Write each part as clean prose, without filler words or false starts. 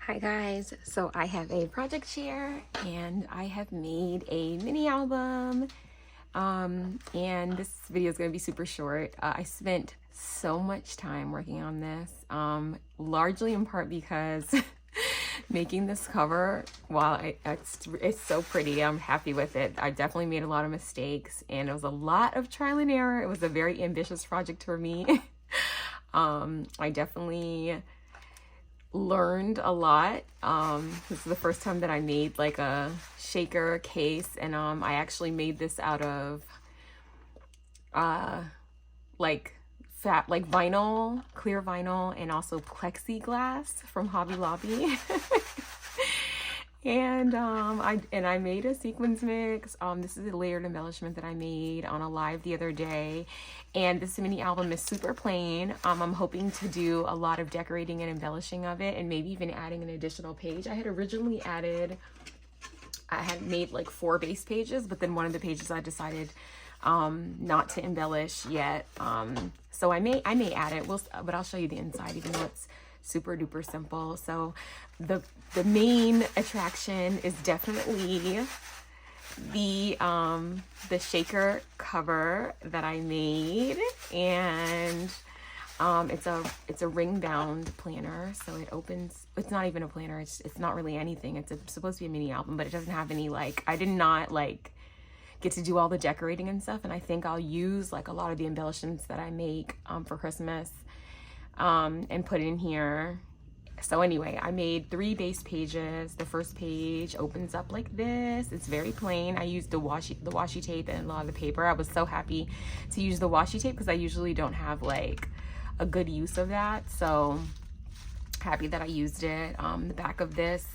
Hi guys, so I have a project share and I have made a mini album and this video is going to be super short. I spent so much time working on this, largely in part because making this cover, while it's so pretty, I'm happy with it. I definitely made a lot of mistakes and it was a lot of trial and error. It was a very ambitious project for me. I definitely learned a lot. This is the first time that I made like a shaker case, and I actually made this out of like vinyl, clear vinyl, and also plexiglass from Hobby Lobby. And I made a sequins mix. This is a layered embellishment that I made on a live the other day, and this mini album is super plain. I'm hoping to do a lot of decorating and embellishing of it, and maybe even adding an additional page. I had made like 4 base pages, but then one of the pages I decided not to embellish yet. So I may add it. But I'll show you the inside, even though it's super duper simple. So the main attraction is definitely the shaker cover that I made, and it's a ring bound planner, so it opens. It's not even a planner, it's not really anything. It's supposed to be a mini album, but it doesn't have any, like, I did not like get to do all the decorating and stuff, and I think I'll use like a lot of the embellishments that I make for Christmas and put in here. So anyway, I made 3 base pages. The first page opens up like this. It's very plain. I used the washi tape and a lot of the paper. I was so happy to use the washi tape because I usually don't have like a good use of that. So happy that I used it. The back of this,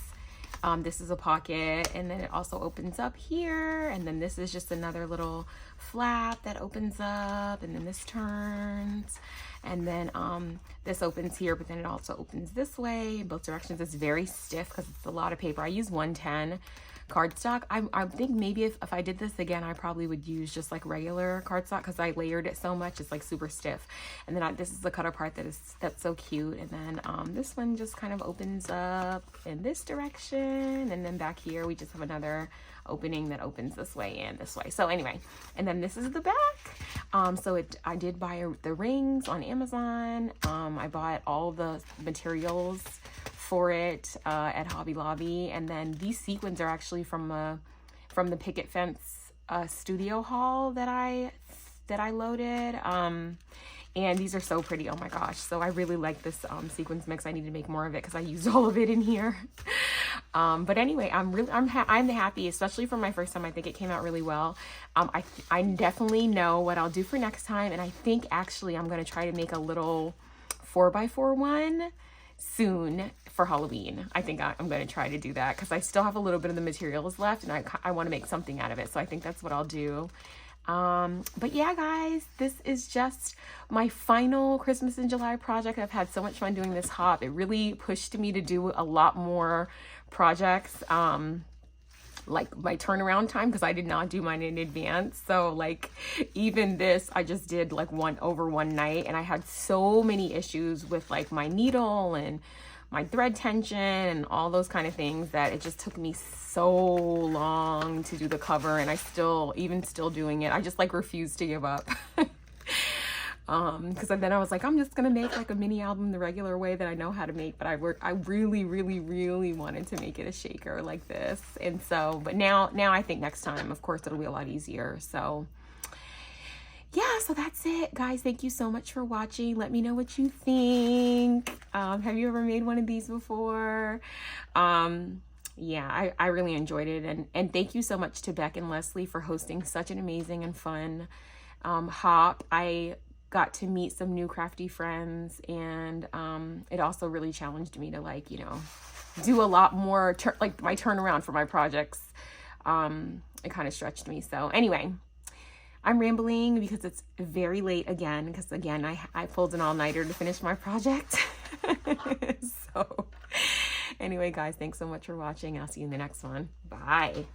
this is a pocket, and then it also opens up here, and then this is just another little flap that opens up, and then this turns, and then this opens here, but then it also opens this way in both directions. It's very stiff because it's a lot of paper. I use 110 cardstock. I think maybe if I did this again, I probably would use just like regular cardstock because I layered it so much. It's like super stiff. And then this is the cut apart that's so cute. And then this one just kind of opens up in this direction, and then back here we just have another opening that opens this way and this way. So anyway, and then this is the back. So I did buy the rings on Amazon. I bought all the materials for it at Hobby Lobby, and then these sequins are actually from the Picket Fence studio haul that I loaded, and these are so pretty. Oh my gosh, so I really like this sequins mix. I need to make more of it because I used all of it in here. But anyway, I'm happy, especially for my first time. I think it came out really well. I definitely know what I'll do for next time, and I think actually I'm going to try to make a little 4x4 one soon for Halloween. I think I'm going to try to do that because I still have a little bit of the materials left, and I want to make something out of it. So I think that's what I'll do. But yeah, guys, this is just my final Christmas in July project. I've had so much fun doing this hop. It really pushed me to do a lot more projects, like my turnaround time, because I did not do mine in advance. So like even this, I just did like over one night, and I had so many issues with like my needle and my thread tension and all those kind of things that it just took me so long to do the cover, and even still doing it, I just like refused to give up. Because then I was like, I'm just gonna make like a mini album the regular way that I know how to make, but I really wanted to make it a shaker like this. And so, but now I think next time, of course, it'll be a lot easier. So yeah, so that's it, guys. Thank you so much for watching. Let me know what you think. Have you ever made one of these before? Yeah, I really enjoyed it, and thank you so much to Beck and Leslie for hosting such an amazing and fun hop. I got to meet some new crafty friends, and it also really challenged me to, like, you know, do a lot more like my turnaround for my projects. It kind of stretched me. So anyway, I'm rambling because it's very late again, because again I pulled an all-nighter to finish my project. So anyway, guys, thanks so much for watching. I'll see you in the next one. Bye.